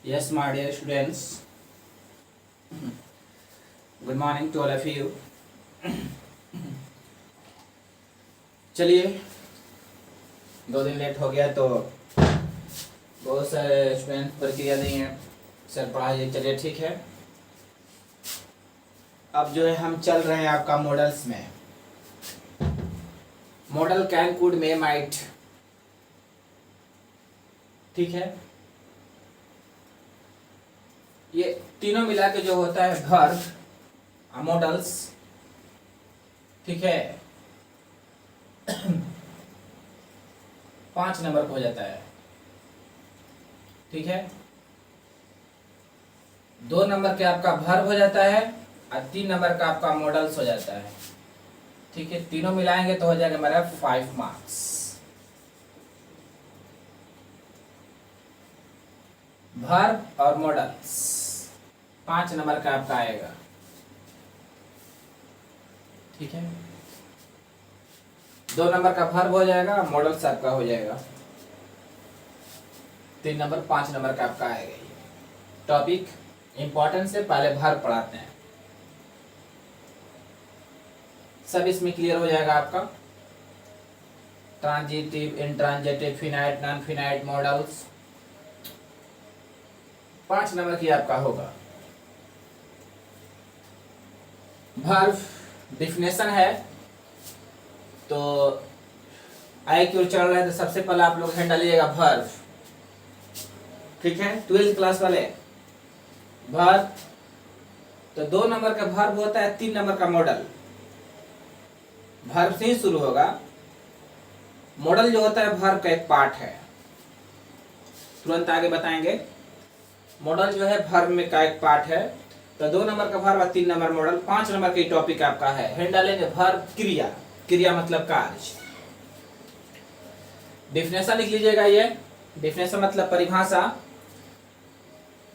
Yes, my dear students. Good morning to all of you. चलिए 2 दिन late हो गया तो बहुत सारे स्टूडेंट प्रक्रिया नहीं है सर पढ़ाइए। चलिए ठीक है। अब जो है हम चल रहे हैं आपका मॉडल्स में। मॉडल कैन कुड में माइट, ठीक है। ये तीनों मिला के जो होता है वर्ब मॉडल्स, ठीक है। 5 नंबर का हो जाता है, ठीक है। 2 नंबर के आपका वर्ब हो जाता है और 3 नंबर का आपका मॉडल्स हो जाता है, ठीक है। तीनों मिलाएंगे तो हो जाएगा मेरा 5 मार्क्स। वर्ब और मॉडल्स 5 नंबर का आपका आएगा, ठीक है। 2 नंबर का वर्ब हो जाएगा, मॉडल्स आपका हो जाएगा 3 नंबर, 5 नंबर का आपका आएगा। टॉपिक इंपॉर्टेंट से पहले वर्ब पढ़ाते हैं, सब इसमें क्लियर हो जाएगा आपका। Transitive, intransitive, finite, non finite, models 5 number की आपका होगा। वर्ब डिफिनेशन है तो आई क्यों चल रहा है तो सबसे पहले आप लोग हैंड डालिएगा वर्ब, ठीक है। 12th क्लास वाले वर्ब तो 2 नंबर का वर्ब होता है, 3 नंबर का मॉडल। वर्ब से ही शुरू होगा। मॉडल जो होता है वर्ब का एक पार्ट है, तुरंत आगे बताएंगे। मॉडल जो है वर्ब में का एक पार्ट है। तो 2 नंबर का वर्ब और 3 नंबर मॉडल। 5 नंबर का टॉपिक आपका है। हैंड डालेंगे वर्ब क्रिया, क्रिया मतलब कार्य। डिफिनेशन लिख लीजिएगा। ये डिफिनेशन मतलब परिभाषा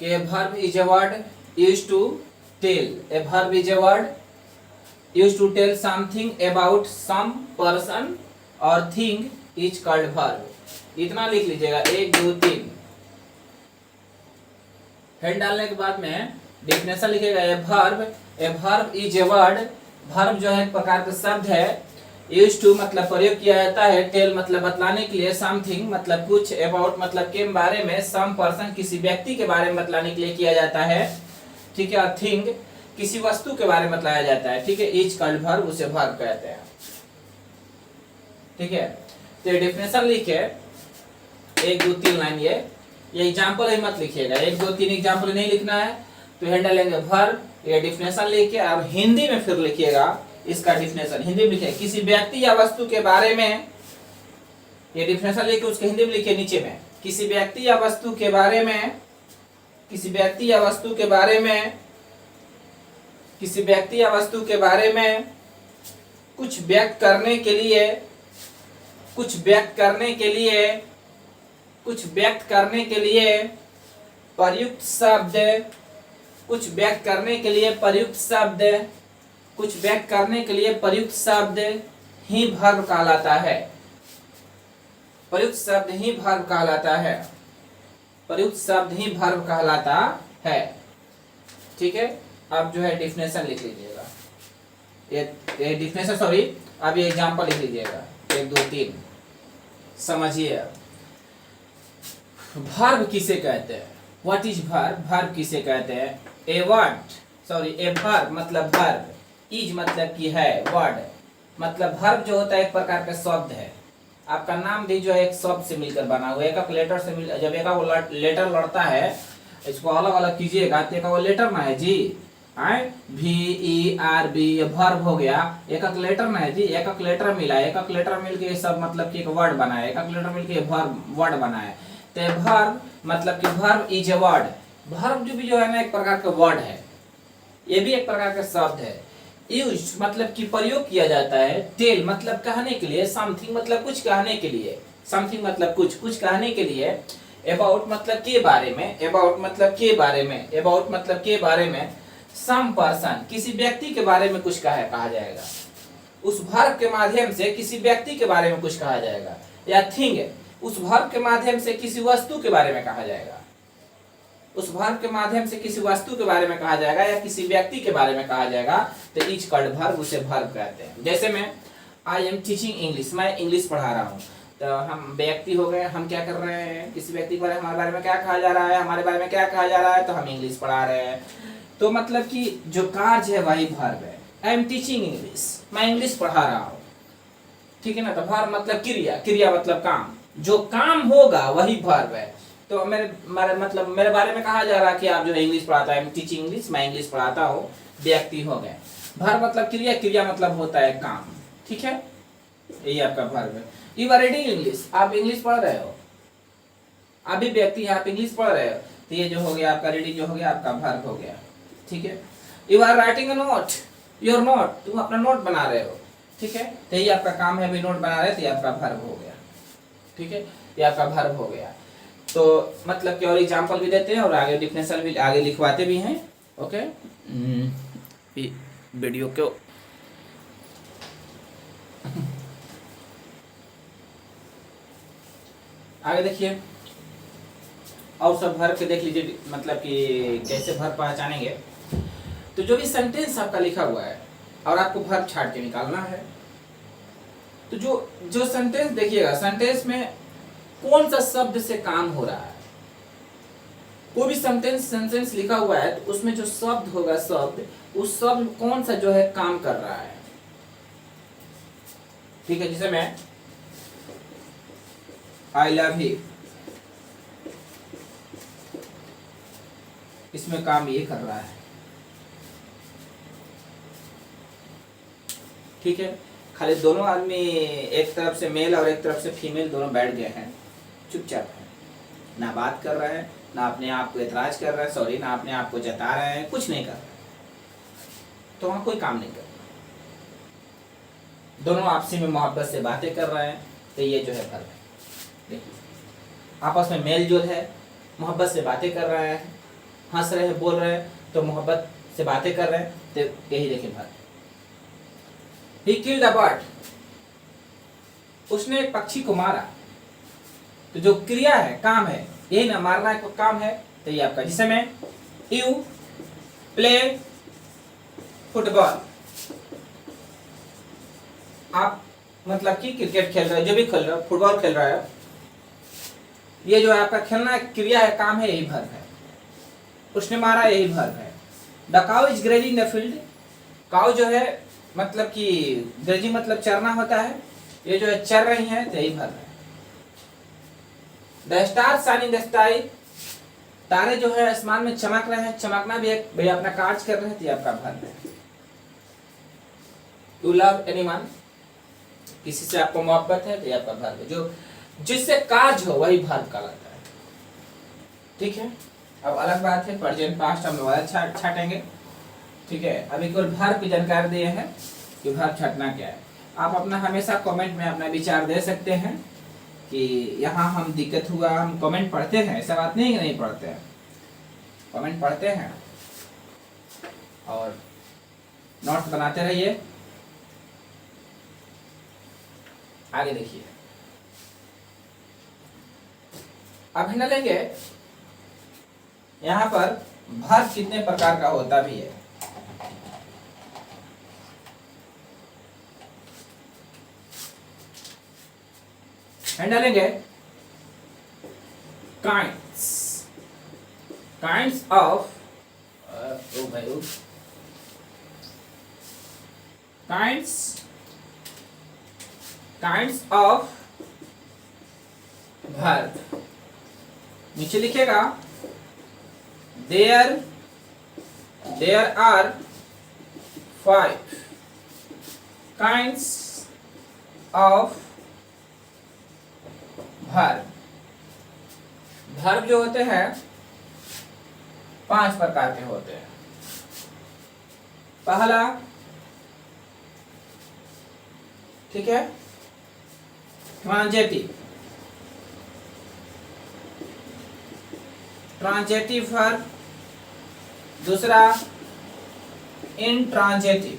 कि verb is a word used to tell, a verb is a word used to tell something about some person और थिंग इज कॉल्ड वर्ब। इतना लिख लीजिएगा, 1 2 3। हेड डालने के बाद में डिफिनेशन लिखेगा। ए verb is a word. Verb जो है एक प्रकार का शब्द है। यूज्ड टू मतलब प्रयोग किया जाता है। टेल मतलब बतलाने के लिए। समथिंग मतलब कुछ। अबाउट मतलब के बारे में। सम पर्सन किसी व्यक्ति के बारे में बतलाने के लिए किया जाता है, ठीक है। और थिंग किसी वस्तु के बारे में बतलाया जाता है, ठीक है। इज कॉल्ड वर्ब, उसे वर्ब कहते हैं, ठीक है। तो डिफिनेशन लिखे 1 2 3 लाइन। ये एग्जाम्पल ही मत लिखिएगा, 1 2 3 एग्जाम्पल नहीं लिखना है। तो हैंड डालेंगे वर्ब, ये डिफिनेशन लिखे। अब हिंदी में फिर लिखिएगा इसका डिफिनेशन। हिंदी में लिखे किसी व्यक्ति या वस्तु के बारे में। ये डिफिनेशन लिखे उसके हिंदी में लिखे नीचे में। किसी व्यक्ति या वस्तु के बारे में, किसी व्यक्ति या वस्तु के बारे में, किसी व्यक्ति या वस्तु के बारे में कुछ व्यक्त करने के लिए, कुछ व्यक्त करने के लिए, कुछ व्यक्त करने के लिए प्रयुक्त शब्द, कुछ व्यक्त करने के लिए प्रयुक्त शब्द, कुछ व्यक्त करने के लिए प्रयुक्त शब्द ही वर्ब कहलाता है। प्रयुक्त शब्द ही वर्ब कहलाता है। प्रयुक्त शब्द ही वर्ब कहलाता है, ठीक है। अब जो है डिफिनेशन लिख लीजिएगा। ये डिफिनेशन, सॉरी, अब ये एग्जांपल लिख लीजिएगा 1 2 3। समझिए वर्ब किसे कहते हैं। What is verb? वर्ब किसे कहते हैं? ए वर्ब मतलब वर्ब, इज मतलब की है, वर्ड मतलब वर्ब जो होता है एक प्रकार का शब्द है। आपका नाम भी जो है एक शब्द से मिलकर बना हुआ है। एक लेटर से जब एक लेटर लड़ता है, इसको अलग अलग कीजिएगा तो एक लेटर ना है जी, VERB, ये वर्ब हो गया। एक लेटर ना है जी, एक लेटर मिला, एक लेटर मिलके सब मतलब कि एक वर्ड बना है। एक लेटर मिलके वर्ड बना है। तो वर्ब मतलब कि verb is a word. Verb जो है ना एक प्रकार का वर्ड है, ये भी एक प्रकार का शब्द है। यूज मतलब कि प्रयोग किया जाता है। टेल मतलब कहने के लिए। समथिंग मतलब कुछ कहने के लिए। समथिंग मतलब कुछ कहने के लिए। अबाउट मतलब के बारे में। अबाउट मतलब के बारे में। अबाउट मतलब के बारे में। सम पर्सन किसी व्यक्ति के बारे में कुछ कहा जाएगा। उस वर्ब के माध्यम से किसी व्यक्ति के बारे में कुछ कहा जाएगा। या थिंग उस वर्ब के माध्यम से किसी वस्तु के बारे में कहा जाएगा। उस वर्ब के माध्यम से किसी वस्तु के बारे में कहा जाएगा या किसी व्यक्ति के बारे में कहा जाएगा तो इज कॉल्ड वर्ब, उसे वर्ब कहते हैं। जैसे मैं आई एम टीचिंग इंग्लिश, मैं इंग्लिश पढ़ा रहा हूँ, तो हम व्यक्ति हो गए, हम क्या कर रहे हैं, किसी व्यक्ति के बारे में, हमारे बारे में क्या कहा जा रहा है, हमारे बारे में क्या कहा जा रहा है, तो हम इंग्लिश पढ़ा रहे हैं। तो मतलब कि जो कार्य है वही वर्ब है। आई एम टीचिंग इंग्लिश, मैं इंग्लिश पढ़ा रहा हूँ, ठीक है ना। तो वर्ब मतलब क्रिया, क्रिया मतलब काम, जो काम होगा वही वर्ब है। तो मेरे बारे में कहा जा रहा है कि आप जो है इंग्लिश पढ़ाता है, आई एम टीचिंग इंग्लिश, मैं इंग्लिश पढ़ाता हूँ, व्यक्ति हो गए। वर्ब मतलब क्रिया, क्रिया मतलब होता है काम, ठीक है, यही आपका वर्ब है। यू आर रीडिंग इंग्लिश, आप इंग्लिश पढ़ रहे हो, अभी व्यक्ति आप इंग्लिश पढ़ रहे हो, तो ये जो हो गया आपका रीडिंग, जो हो गया आपका वर्ब हो गया, ठीक है। You are writing a note, your note, तुम अपना नोट बना रहे हो, ठीक है, तो ये आपका काम है, अभी नोट बना रहे, तो ये आपका वर्ब हो गया, ठीक है, ये आपका वर्ब हो गया। तो मतलब कि और एग्जांपल भी देते हैं और आगे डिफिनेशन भी आगे लिखवाते भी हैं, ओके। वीडियो को आगे देखिए, और सब वर्ब के देख लीजिए, मतलब कि कैसे वर्ब पहचानेंगे। तो जो भी सेंटेंस आपका लिखा हुआ है और आपको वर्ब छाट के निकालना है, तो जो सेंटेंस देखिएगा, सेंटेंस में कौन सा शब्द से काम हो रहा है। कोई भी सेंटेंस लिखा हुआ है तो उसमें जो शब्द होगा, शब्द, उस शब्द कौन सा जो है काम कर रहा है, ठीक है। जैसे मैं आई लव यू, इसमें काम ये कर रहा है, ठीक है। खाली दोनों आदमी, एक तरफ से मेल और एक तरफ से फीमेल, दोनों बैठ गए हैं, चुपचाप है, ना बात कर रहे हैं, ना अपने आप को एतराज कर रहे हैं, सॉरी, ना अपने आप को जता रहे हैं, कुछ नहीं कर रहे, तो वहां कोई काम नहीं कर रहा, दोनों आपसी में मोहब्बत से बातें कर रहे हैं, तो ये जो है वर्ब है। देखिए, आपस में मेल जोल है, मोहब्बत से बातें कर रहे हैं, हंस रहे हैं, बोल रहे हैं, तो मोहब्बत से बातें कर रहे हैं, तो यही देखिए verb. He killed a bird, उसने एक पक्षी को मारा, तो जो क्रिया है, काम है, यही ना, मारना एक काम है, तो ये आपका। जिसे मैं यू प्ले फुटबॉल, आप मतलब कि क्रिकेट खेल रहे हो, जो भी खेल रहे हो, फुटबॉल खेल रहे हो, ये जो है आपका खेलना क्रिया है, काम है, यही वर्ब है। उसने मारा, यही वर्ब है। The cow is grazing the field, cow जो है मतलब कि ग्रेजिंग मतलब चरना होता है, ये जो है चर रही है, तो यही वर्ब है। The star shine in the sky, तारे जो है आसमान में चमक रहे हैं, चमकना भी एक भैया अपना कार्य कर रहे हैं, तो ये आपका वर्ब है। यू लव एनीवन, किसी से आपको मोहब्बत है, तो ये आपका वर्ब है। जो जिससे कार्य हो वही वर्ब कहलाता है, ठीक है। अब अलग बात है, प्रेजेंट पास्ट हम लोग छाटेंगे, ठीक है। अभी कोई वर्ब की जानकारी दिए हैं कि वर्ब छाटना क्या है। आप अपना हमेशा कमेंट में अपना विचार दे सकते हैं कि यहाँ हम दिक्कत हुआ, हम कमेंट पढ़ते हैं, ऐसा बात नहीं कि नहीं पढ़ते हैं, कमेंट पढ़ते हैं और नोट्स बनाते रहिए। आगे देखिए, अब हिंडा लेंगे, यहाँ पर वर्ब कितने प्रकार का होता भी है। डालेंगे kinds of kinds of verb, नीचे लिखेगा there are 5 kinds of verb. Verb जो होते हैं 5 प्रकार के होते हैं। पहला, ठीक है, ट्रांजेटिव वर्ब। दूसरा, इंट्रांजेटिव।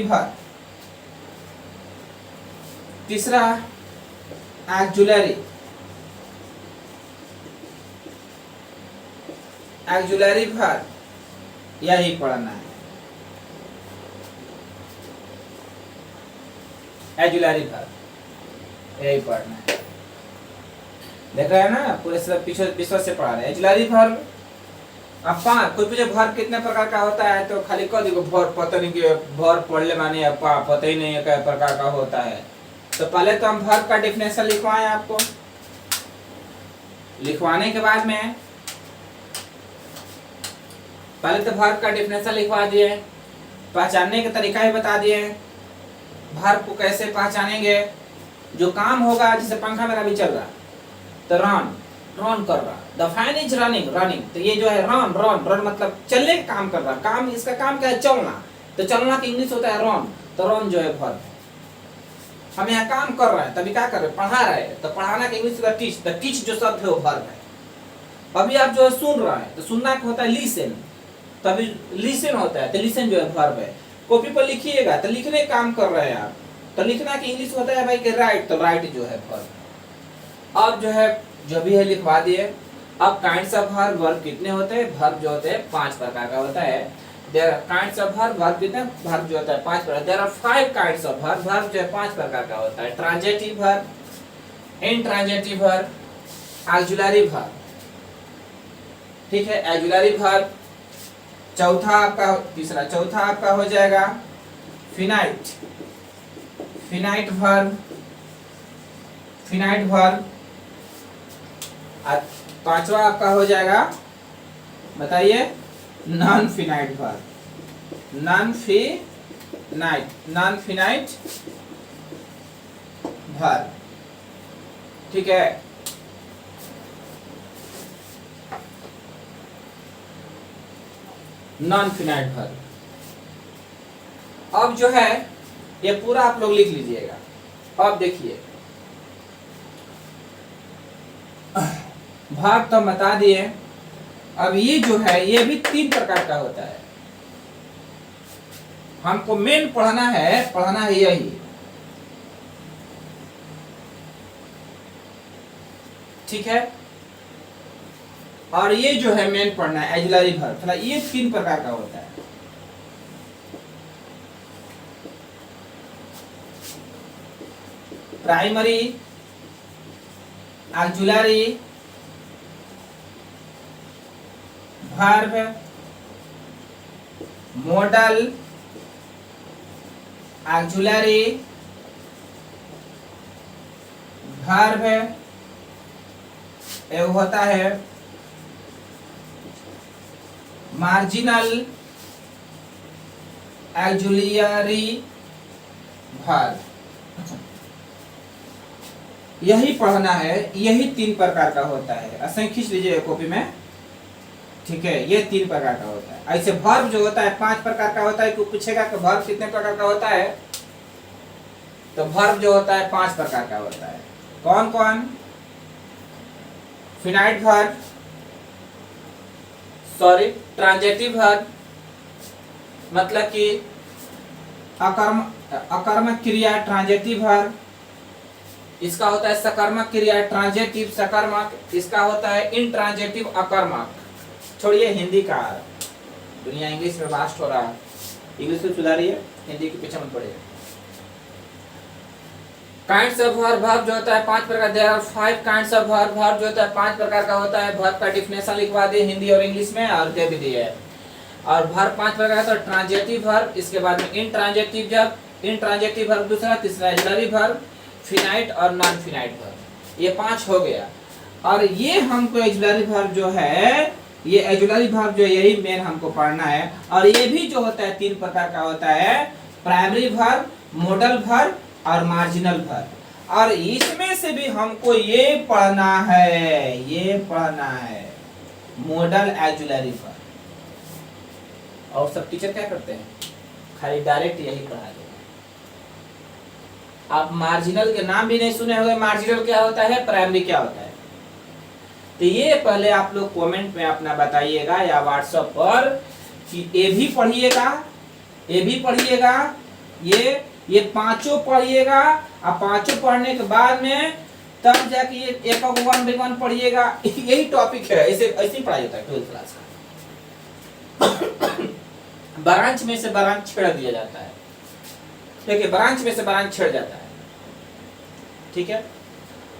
वर्ब। तीसरा, एक्जुलरी, एक्जुलरी वर्ब यही पढ़ना है, एक्जुलरी वर्ब यही पढ़ना है। देख रहे हैं ना, पूरे सब पीछे विश्वास से पढ़ा रहे हैं। एक्जुलरी वर्ब अब पांच, कोई पूछे वर्ब कितने प्रकार का होता है तो खाली कह देखो वर्ब पता नहीं कि वर्ब पढ़ ले माने अपा पता ही नहीं है क्या प्रकार का होता है। तो पहले तो हम वर्ब का डेफिनेशन लिखवाएं आपको, लिखवाने के बाद में पहले तो वर्ब का डेफिनेशन लिखवा दिए, पहचानने का तरीका ही बता दिए, वर्ब को कैसे पहचानेंगे। जो काम होगा, जैसे पंखा मेरा भी चल रहा तो रन, रन कर रहा, the fan is running, running, तो ये जो है रन, रन, रन मतलब चलने का काम कर रहा, काम इसका काम क्या है, चलना, तो चलना की इंग्लिश होता है रन, तो रन जो है वर्ब। हम यहाँ काम कर रहे हैं तभी क्या कर रहे हैं, पढ़ा रहे हैं, तो पढ़ाना की इंग्लिश होता है टीच, तो टीच जो शब्द है वो वर्ब है। अभी आप जो है सुन रहे हैं तो सुनना का होता है लिसन, तभी लिसन होता है, तो लिसन जो है वर्ब है। कॉपी पर लिखिएगा तो लिखने का काम कर रहे हैं आप, तो लिखना की इंग्लिश होता है भाई कि राइट, तो राइट जो है वर्ब। अब जो है जो भी है लिखवा दिए। अब काइंड्स ऑफ वर्ब, वर्ब कितने होते हैं, वर्ब जो होते हैं 5 प्रकार का होता है। There are kinds of verb, verb कितने, वर्ब जो होता है 5 प्रकार। There are 5 kinds of verb, verb जो है 5 प्रकार का होता है। Transitive verb, intransitive verb, auxiliary verb, ठीक है, ऑक्सिलरी वर्ब। चौथा आपका, तीसरा चौथा आपका हो जाएगा finite, finite verb, finite verb. पांचवा आपका हो जाएगा, बताइए, non finite verb, non finite, non finite verb, ठीक है। Non finite verb. अब जो है ये पूरा आप लोग लिख लीजिएगा। अब देखिए भाग तो बता दिए। अब ये जो है ये भी 3 प्रकार का होता है। हमको मेन पढ़ना है यही, ठीक है। और ये जो है मेन पढ़ना है ऑक्सिलरी वर्ब, थोड़ा ये 3 प्रकार का होता है। Primary, auxiliary verb, model, auxiliary verb, ये होता है मार्जिनल ऑक्सिलरी वर्ब। यही पढ़ना है, यही 3 प्रकार का होता है। ऐसे खींच लीजिए कॉपी में, ठीक है। ये 3 प्रकार का होता है। ऐसे वर्ब जो होता है 5 प्रकार का होता है। कोई पूछेगा कि वर्ब कितने प्रकार का होता है, तो वर्ब जो होता है 5 प्रकार का होता है। कौन कौन, finite verb, sorry transitive verb, मतलब कि अकर्मक क्रिया ट्रांजिटिव वर्ब। इसका होता है सकर्मक क्रिया ट्रांजिटिव सकर्मक। इसका होता है इंट्रांजिटिव अकर्मक। छोड़िए हिंदी का, दुनिया इंग्लिश में वास्ट हो रहा है, इंग्लिश को सुधारिए, हिंदी के पीछे मत पड़िए। काइंड्स ऑफ वर्ब, वर्ब जो होता है 5 प्रकार। There are 5 kinds of verb, verb जो होता है 5 प्रकार का होता है। वर्ब का डेफिनेशन लिखवा दिए हिंदी और इंग्लिश में, और दे भी दिए। और वर्ब 5 प्रकार का, तो ट्रांजिटिव वर्ब, इसके बाद में इंट्रांजिटिव वर्ब, इंट्रांजिटिव वर्ब दूसरा, तीसरा ऑक्सिलरी वर्ब, फिनाइट और नॉन फिनाइट वर्ब। ये 5 हो गया। और ये हमको ऑक्सिलरी वर्ब जो है, ये ऑक्सिलरी वर्ब जो यही मेन हमको पढ़ना है। और ये भी जो होता है 3 प्रकार का होता है, प्राइमरी वर्ब, मॉडल वर्ब और मार्जिनल वर्ब। और इसमें से भी हमको ये पढ़ना है, ये पढ़ना है मॉडल ऑक्सिलरी वर्ब। और सब टीचर क्या करते हैं, खाली डायरेक्ट यही पढ़ा देते। आप मार्जिनल के नाम भी नहीं सुने होंगे, मार्जिनल क्या होता है, प्राइमरी क्या होता है। तो ये पहले आप लोग कमेंट में अपना बताइएगा या व्हाट्सएप पर कि ये भी पढ़िएगा, ये भी पढ़िएगा, ये पांचों पढ़िएगा। और पांचों पढ़ने के बाद में तब जाके ये एक को 1 by 1 पढ़िएगा। यही टॉपिक है, ऐसे ऐसे पढ़ाई होता है 12th क्लास का। ब्रांच में से ब्रांच छेड़ दिया जाता है, देखिए ब्रांच में से ब्रांच छेड़ जाता है, ठीक है।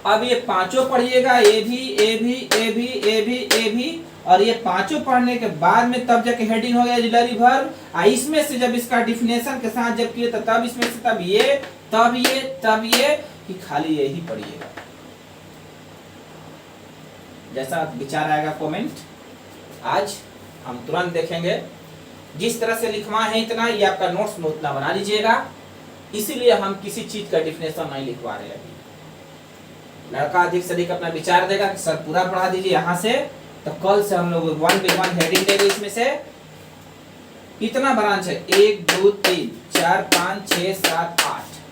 अब ये पांचों पढ़िएगा, ए भी ए भी ए भी ए भी ए भी, और ये पांचों पढ़ने के बाद में तब जाके हेडिंग हो गया ऑक्सिलरी वर्ब। इसमें से जब इसका डिफिनेशन के साथ जब किए तब इसमें से तब ये तब ये तब ये, कि खाली यही पढ़िएगा। जैसा विचार आएगा कमेंट, आज हम तुरंत देखेंगे। जिस तरह से लिखवा है इतना, ये आपका नोट्स में उतना बना लीजिएगा। इसीलिए हम किसी चीज का डिफिनेशन नहीं लिखवा रहे अभी। लड़का अधिक से अधिक अपना विचार देगा कि सर पूरा पढ़ा दीजिए यहाँ से, तो कल से हम लोग 1 by 1 हेडिंग देंगे। इसमें से कितना ब्रांच है, 1 2 3 4 5 6 7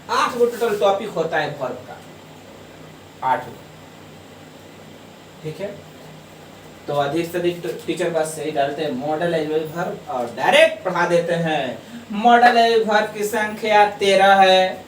8 गो टोटल टॉपिक होता है वर्ब का, 8 गो, ठीक है। तो अधिक से अधिक टीचर बस यही डालते हैं मॉडल ऑक्सिलरी वर्ब और डायरेक्ट पढ़ा देते हैं। मॉडल ऑक्सिलरी वर्ब की संख्या 13 है,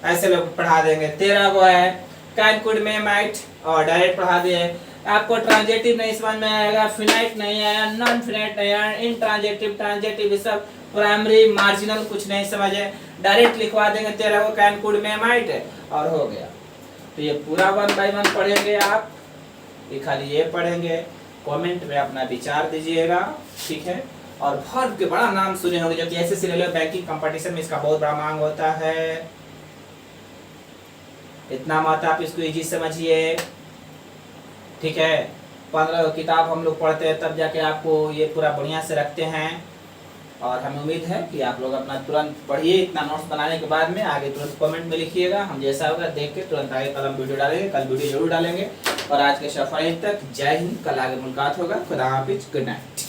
ऐसे लोग पढ़ा देंगे 13 गो है। कैन कुड में माइट और डायरेक्ट पढ़ा दिए। आपको ट्रांजिटिव नहीं समझ में आएगा, फिनाइट नहीं आया, नॉन फिनाइट नहीं आया, इनट्रांजिटिव ट्रांजिटिव ये सब प्राइमरी मार्जिनल कुछ नहीं समझे, डायरेक्ट लिखवा देंगे 13 को कैन कुड में माइट और हो गया। तो ये पूरा 1 by 1 पढ़ेंगे आप, ये खाली ये पढ़ेंगे। कमेंट में अपना विचार दीजिएगा, ठीक है। और वर्ब के बड़ा नाम सुने होंगे, जो कि एसएससी रेलवे बैंकिंग कंपटीशन में इसका बहुत बड़ा मांग होता है। इतना मत आप इसको इजी समझिए, ठीक है। 15 किताब हम लोग पढ़ते हैं, तब जाके आपको ये पूरा बढ़िया से रखते हैं। और हमें उम्मीद है कि आप लोग अपना तुरंत पढ़िए। इतना नोट्स बनाने के बाद में आगे तुरंत कमेंट में लिखिएगा, हम जैसा होगा देख के तुरंत आगे कल हम वीडियो डालेंगे, कल वीडियो जरूर डालेंगे। और आज के सफर तक जय हिंद, कल आगे मुलाकात होगा। खुदा हाफिज, गुड नाइट।